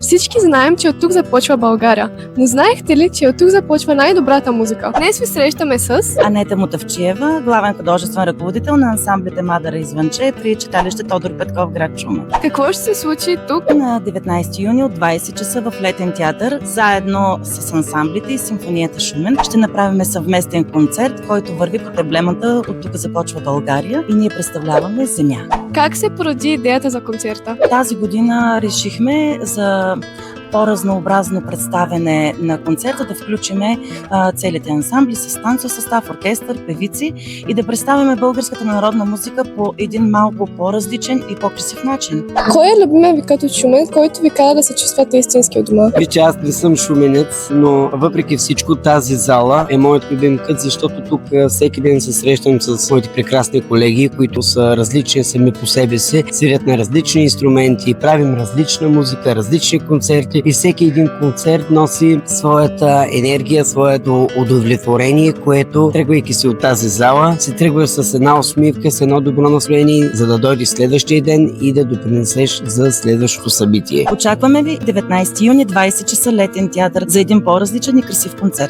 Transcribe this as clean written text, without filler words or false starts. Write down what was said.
Всички знаем, че от тук започва България, но знаехте ли, че от тук започва най-добрата музика? Днес ви срещаме с Анета Мутавчиева, главен художествен ръководител на ансамблите Мадара и Звънче при читалище Тодор Петков, град Шумен. Какво ще се случи тук? На 19 юни от 20 часа в Летен театър, заедно с ансамблите и симфонията Шумен, ще направим съвместен концерт, който върви под емблемата "От тук започва България" и ние представляваме Земя. Как се породи идеята за концерта? Тази година решихме за по-разнообразно представяне на концерта да включиме целите ансамбли с танцов състав, оркестър, певици и да представяме българската народна музика по един малко по-различен и по-красив начин. Кой е любимия ви като Шумен, който ви кара да се чувствате истински у дома? Вече аз не съм шуменец, но въпреки всичко тази зала е моят любим кът, защото тук всеки ден се срещам с моите прекрасни колеги, които са различни сами по себе си, свирят на различни инструменти, правим различна музика, различни концерти и всеки един концерт носи своята енергия, своето удовлетворение, което, тръгвайки си от тази зала, се тръгва с една усмивка, с едно добро настроение, за да дойде следващия ден и да допринесеш за следващото събитие. Очакваме ви 19 юни, 20 часа, Летен театър, за един по-различен и красив концерт.